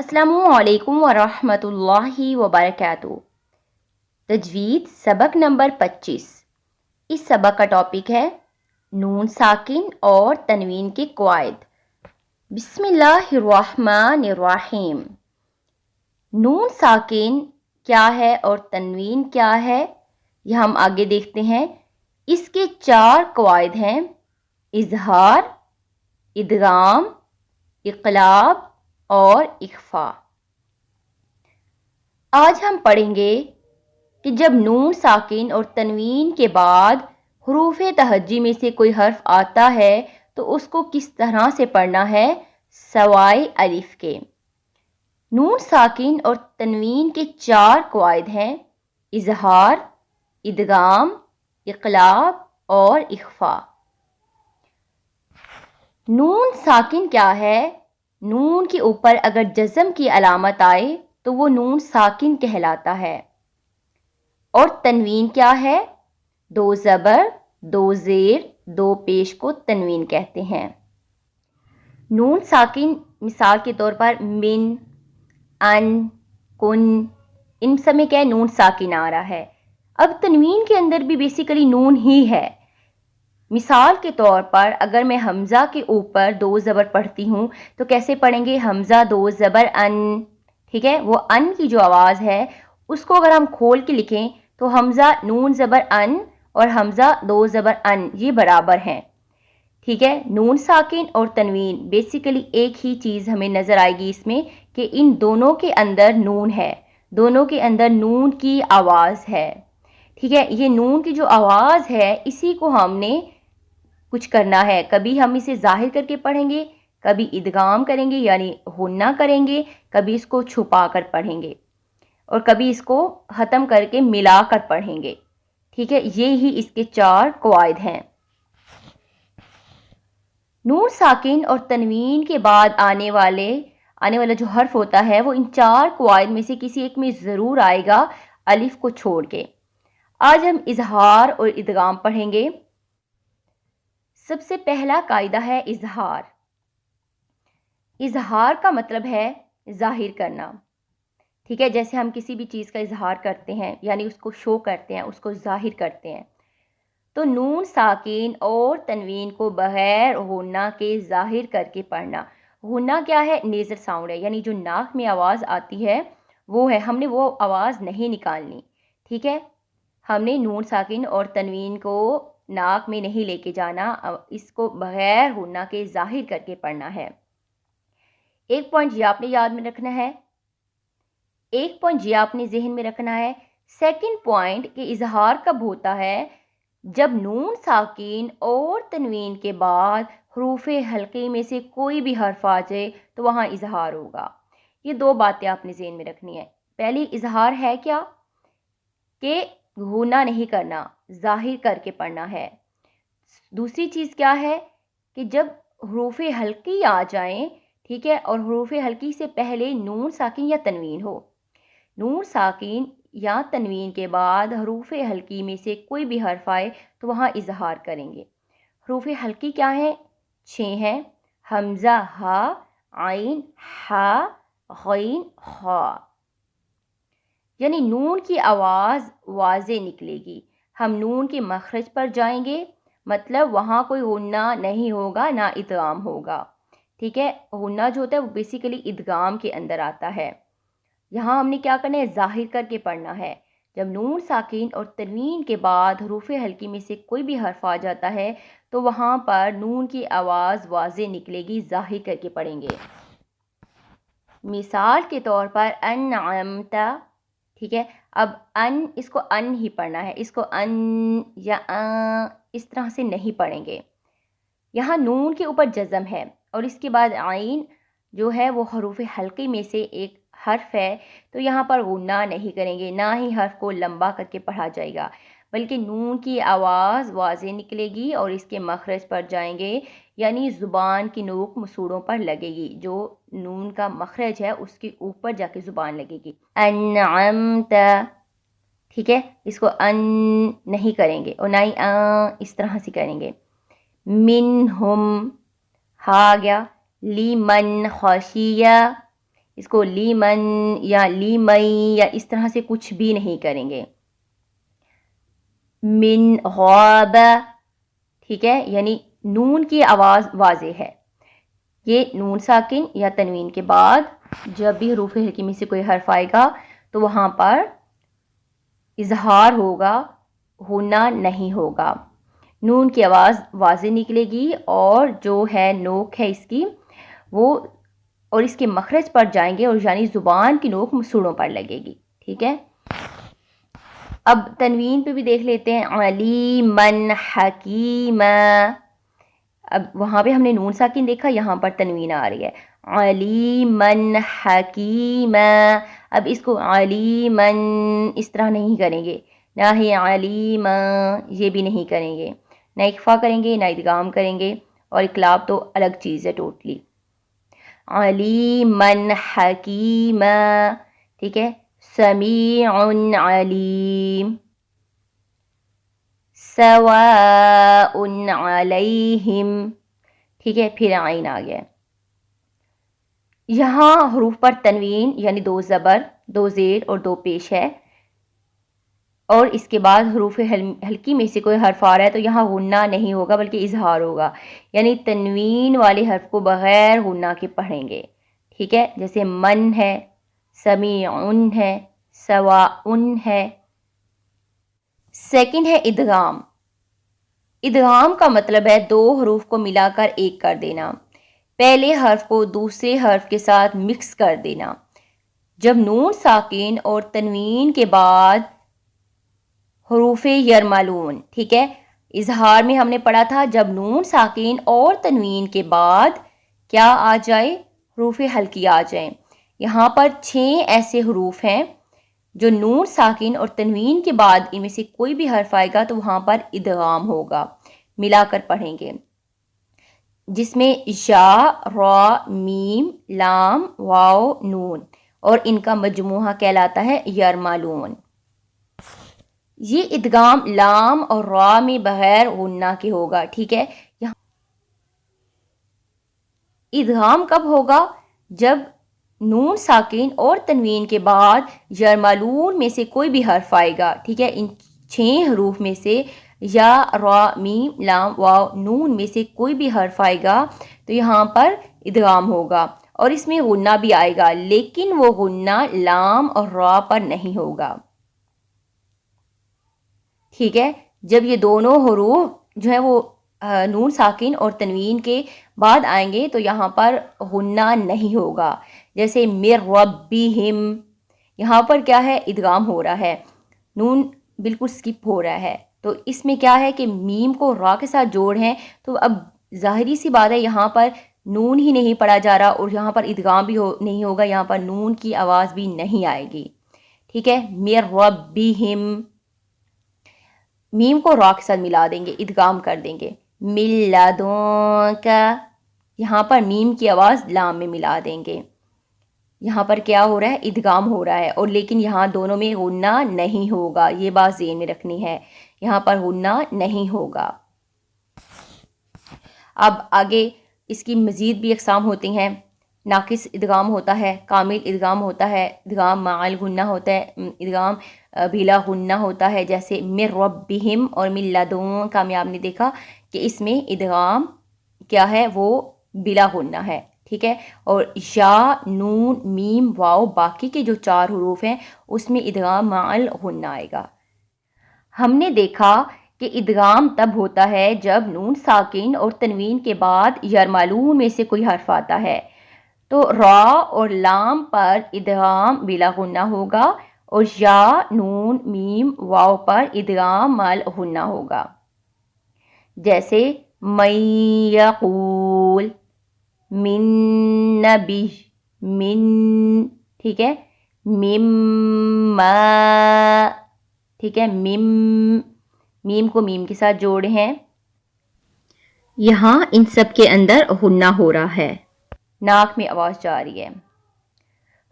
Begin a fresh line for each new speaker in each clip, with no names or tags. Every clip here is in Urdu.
السلام علیکم ورحمۃ اللہ وبرکاتہ۔ تجوید سبق نمبر 25۔ اس سبق کا ٹاپک ہے نون ساکن اور تنوین کے قواعد۔ بسم اللہ الرحمن الرحیم۔ نون ساکن کیا ہے اور تنوین کیا ہے، یہ ہم آگے دیکھتے ہیں۔ اس کے 4 قواعد ہیں: اظہار، ادغام، اقلاب اور اخفا۔ آج ہم پڑھیں گے کہ جب نون ساکن اور تنوین کے بعد حروف تہجی میں سے کوئی حرف آتا ہے تو اس کو کس طرح سے پڑھنا ہے سوائے الف کے۔ نون ساکن اور تنوین کے 4 قواعد ہیں: اظہار، ادغام، اقلاب اور اخفا۔ نون ساکن کیا ہے؟ نون کے اوپر اگر جزم کی علامت آئے تو وہ نون ساکن کہلاتا ہے۔ اور تنوین کیا ہے؟ 2 زبر، 2 زیر، 2 پیش کو تنوین کہتے ہیں۔ نون ساکن مثال کے طور پر من، ان، کن، ان سب میں کیا ہے؟ نون ساکن آ رہا ہے۔ اب تنوین کے اندر بھی بیسیکلی نون ہی ہے۔ مثال کے طور پر اگر میں حمزہ کے اوپر 2 زبر پڑھتی ہوں تو کیسے پڑھیں گے؟ حمزہ 2 زبر ان، ٹھیک ہے؟ وہ ان کی جو آواز ہے اس کو اگر ہم کھول کے لکھیں تو حمزہ نون زبر ان اور حمزہ 2 زبر ان یہ برابر ہیں، ٹھیک ہے؟ نون ساکن اور تنوین بیسیکلی ایک ہی چیز ہمیں نظر آئے گی اس میں کہ ان دونوں کے اندر نون ہے، دونوں کے اندر نون کی آواز ہے، ٹھیک ہے؟ یہ نون کی جو آواز ہے اسی کو ہم نے کچھ کرنا ہے، کبھی ہم اسے ظاہر کر کے پڑھیں گے، کبھی ادغام کریں گے یعنی غنہ کریں گے، کبھی اس کو چھپا کر پڑھیں گے اور کبھی اس کو ختم کر کے ملا کر پڑھیں گے، ٹھیک ہے؟ یہی اس کے 4 قواعد ہیں۔ نون ساکن اور تنوین کے بعد آنے والا جو حرف ہوتا ہے وہ ان 4 قواعد میں سے کسی ایک میں ضرور آئے گا، الف کو چھوڑ کے۔ آج ہم اظہار اور ادغام پڑھیں گے۔ سب سے پہلا قاعدہ ہے اظہار۔ اظہار کا مطلب ہے ظاہر کرنا، ٹھیک ہے؟ جیسے ہم کسی بھی چیز کا اظہار کرتے ہیں یعنی اس کو شو کرتے ہیں، اس کو ظاہر کرتے ہیں۔ تو نون ساکن اور تنوین کو بغیر غنہ کے ظاہر کر کے پڑھنا۔ غنہ کیا ہے؟ نیزل ساؤنڈ ہے، یعنی جو ناک میں آواز آتی ہے وہ ہے، ہم نے وہ آواز نہیں نکالنی، ٹھیک ہے؟ ہم نے نون ساکن اور تنوین کو ناک میں نہیں لے کے جانا، اس کو بغیر غنہ کے ظاہر کر کے پڑھنا ہے۔ ایک پوائنٹ یہ آپ نے یاد میں رکھنا ہے، ایک پوائنٹ یہ آپ نے ذہن میں رکھنا ہے۔ سیکنڈ پوائنٹ کہ اظہار کب ہوتا ہے؟ جب نون ساکن اور تنوین کے بعد حروف حلقی میں سے کوئی بھی حرف آ جائے تو وہاں اظہار ہوگا۔ یہ 2 باتیں آپ نے ذہن میں رکھنی ہے۔ پہلی اظہار ہے کیا کہ غنہ نہیں کرنا، ظاہر کر کے پڑھنا ہے۔ دوسری چیز کیا ہے کہ جب حروف حلقی آ جائیں، ٹھیک ہے، اور حروف حلقی سے پہلے نون ساکن یا تنوین ہو، نون ساکن یا تنوین کے بعد حروف حلقی میں سے کوئی بھی حرف آئے تو وہاں اظہار کریں گے۔ حروف حلقی کیا ہیں؟ 6 ہیں: حمزہ ہا، عین ہا، غین خا، یعنی نون کی آواز واضح نکلے گی۔ ہم نون کے مخرج پر جائیں گے، مطلب وہاں کوئی غنہ نہیں ہوگا، نہ ادغام ہوگا، ٹھیک ہے؟ غنہ جو ہوتا ہے وہ بیسیکلی ادغام کے اندر آتا ہے۔ یہاں ہم نے کیا کرنا ہے؟ ظاہر کر کے پڑھنا ہے۔ جب نون ساکن اور تنوین کے بعد حروف حلقی میں سے کوئی بھی حرف آ جاتا ہے تو وہاں پر نون کی آواز واضح نکلے گی، ظاہر کر کے پڑھیں گے۔ مثال کے طور پر انعمت، ٹھیک ہے؟ اب ان، اس کو ان ہی پڑھنا ہے، اس کو ان یا اس طرح سے نہیں پڑھیں گے۔ یہاں نون کے اوپر جزم ہے اور اس کے بعد عین جو ہے وہ حروف حلقی میں سے ایک حرف ہے، تو یہاں پر غنہ نہیں کریں گے، نہ ہی حرف کو لمبا کر کے پڑھا جائے گا، بلکہ نون کی آواز واضح نکلے گی اور اس کے مخرج پر جائیں گے، یعنی زبان کی نوک مسوڑوں پر لگے گی، جو نون کا مخرج ہے اس کے اوپر جا کے زبان لگے گی۔ انعمت، ٹھیک ہے؟ اس کو ان نہیں کریں گے اور نہ ہی اس طرح سے کریں گے۔ منہم، ہا گیا، لیمن خشیہ، اس کو لیمن یا لیمئی یا اس طرح سے کچھ بھی نہیں کریں گے. من غاب، ٹھیک ہے، یعنی نون کی آواز واضح ہے. یہ نون ساکن یا تنوین کے بعد جب بھی حروف حلقی میں سے کوئی حرف آئے گا تو وہاں پر اظہار ہوگا، غنہ نہیں ہوگا. نون کی آواز واضح نکلے گی اور جو ہے نوک ہے اس کی وہ اور اس کے مخرج پر جائیں گے، اور یعنی زبان کی نوک مسوڑوں پر لگے گی. ٹھیک ہے، اب تنوین پہ بھی دیکھ لیتے ہیں. علیمن حکیم، اب وہاں پہ ہم نے نون ساکن دیکھا، یہاں پر تنوین آ رہی ہے. علیمن حکیم، اب اس کو علیمن اس طرح نہیں کریں گے، نہ ہی علیم یہ بھی نہیں کریں گے، نہ اخفا کریں گے نہ ادغام کریں گے، اور اقلاب تو الگ چیز ہے ٹوٹلی. علیمن حکیم، ٹھیک ہے. سمیع علیم، سواء علیہم، ٹھیک ہے. پھر عین آ گیا. یہاں حروف پر تنوین یعنی 2 زبر 2 زیر اور 2 پیش ہے، اور اس کے بعد حروف حلقی میں سے کوئی حرف آ رہا ہے تو یہاں غنہ نہیں ہوگا بلکہ اظہار ہوگا، یعنی تنوین والے حرف کو بغیر غنہ کے پڑھیں گے. ٹھیک ہے، جیسے من ہے، سمیعن ہے، سواءن ہے. سیکنڈ ہے ادغام. ادغام کا مطلب ہے 2 حروف کو ملا کر ایک کر دینا، پہلے حرف کو دوسرے حرف کے ساتھ مکس کر دینا. جب نون ساکن اور تنوین کے بعد حروف یرملون، ٹھیک ہے، اظہار میں ہم نے پڑھا تھا جب نون ساکن اور تنوین کے بعد کیا آ جائے، حروف حلقی آ جائیں. یہاں پر 6 ایسے حروف ہیں جو نون ساکن اور تنوین کے بعد ان میں سے کوئی بھی حرف آئے گا تو وہاں پر ادغام ہوگا، ملا کر پڑھیں گے، جس میں یا، را، میم، لام، واو، نون، اور ان کا مجموعہ کہلاتا ہے یرملون. یہ ادغام لام اور را میں بغیر غنہ کے ہوگا. ٹھیک ہے، یہاں ادغام کب ہوگا؟ جب نون ساکن اور تنوین کے بعد یرملون میں سے کوئی بھی حرف آئے گا. ٹھیک ہے، ان 6 حروف میں سے یا، را، میم، لام، واو، نون میں سے کوئی بھی حرف آئے گا تو یہاں پر ادغام ہوگا، اور اس میں غنہ بھی آئے گا، لیکن وہ غنہ لام اور را پر نہیں ہوگا. ٹھیک ہے، جب یہ دونوں حروف جو ہے وہ نون ساکن اور تنوین کے بعد آئیں گے تو یہاں پر غنہ نہیں ہوگا. جیسے مر ربہم، یہاں پر کیا ہے، ادغام ہو رہا ہے، نون بالکل سکپ ہو رہا ہے، تو اس میں کیا ہے کہ میم کو را کے ساتھ جوڑ ہیں، تو اب ظاہری سی بات ہے یہاں پر نون ہی نہیں پڑھا جا رہا اور یہاں پر ادغام بھی نہیں ہوگا، یہاں پر نون کی آواز بھی نہیں آئے گی. ٹھیک ہے، مر ربہم، میم کو را کے ساتھ ملا دیں گے، ادغام کر دیں گے. من لدنک، یہاں پر میم کی آواز لام میں ملا دیں گے. یہاں پر کیا ہو رہا ہے، ادغام ہو رہا ہے، اور لیکن یہاں دونوں میں غنہ نہیں ہوگا، یہ بات ذہن میں رکھنی ہے، یہاں پر غنہ نہیں ہوگا. اب آگے اس کی مزید بھی اقسام ہوتی ہیں. ناقص ادغام ہوتا ہے، کامل ادغام ہوتا ہے، ادغام مع الغنہ ہوتا ہے، ادغام بلا غنہ ہوتا ہے. جیسے من ربہم اور من لدن کا میں آپ نے دیکھا کہ اس میں ادغام کیا ہے، وہ بلا غنہ ہے. ٹھیک ہے، اور یا، نون، میم، واو، باقی کے جو 4 حروف ہیں اس میں ادغام مع الغنہ آئے گا. ہم نے دیکھا کہ ادغام تب ہوتا ہے جب نون ساکن اور تنوین کے بعد یرملون میں سے کوئی حرف آتا ہے تو را اور لام پر ادغام بلا غنہ ہوگا، اور یا، نون، میم، واو پر ادغام مع الغنہ ہوگا. جیسے من یقول، من نبی، من، ٹھیک ہے، مما، ٹھیک ہے، میم کو میم کے ساتھ جوڑے ہیں، یہاں ان سب کے اندر غنہ ہو رہا ہے، ناک میں آواز جا رہی ہے.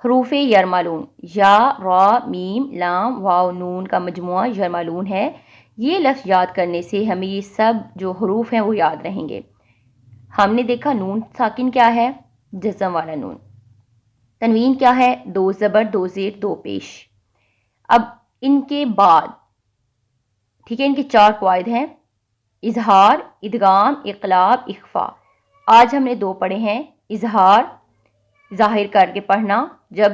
حروف یرملون، یا، را، میم، لام، واو، نون کا مجموعہ یرملون ہے. یہ لفظ یاد کرنے سے ہمیں یہ سب جو حروف ہیں وہ یاد رہیں گے. ہم نے دیکھا نون ساکن کیا ہے، جزم والا نون. تنوین کیا ہے؟ 2 زبر 2 زیر 2 پیش۔ اب ان کے بعد ٹھیک ہے، ان کے 4 قواعد ہیں: اظہار، ادغام، اقلاب، اخفا۔ آج ہم نے 2 پڑھے ہیں: اظہار، ظاہر کر کے پڑھنا، جب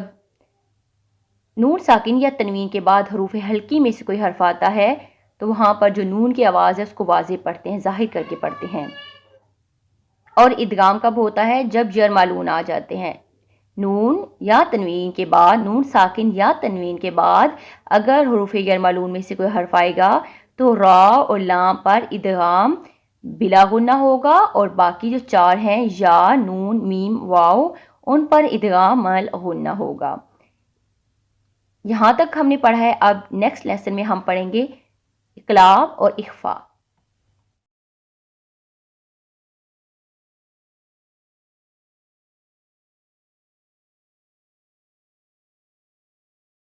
نون ساکن یا تنوین کے بعد حروف ہلکی میں سے کوئی حرف آتا ہے تو وہاں پر جو نون کی آواز ہے اس کو واضح پڑھتے ہیں، ظاہر کر کے پڑھتے ہیں۔ اور ادغام کب ہوتا ہے؟ جب جر معلوم آ جاتے ہیں، نون یا تنوین کے بعد، نون ساکن یا تنوین کے بعد اگر حروف جر معلوم میں سے کوئی حرف آئے گا تو را اور لام پر ادغام بلا غنہ ہوگا، اور باقی جو 4 ہیں یا، نون، میم، واو، ان پر ادغام مل غنہ ہوگا۔ یہاں تک ہم نے پڑھا ہے۔ اب نیکسٹ لیسن میں ہم پڑھیں گے اقلاب اور اخفا۔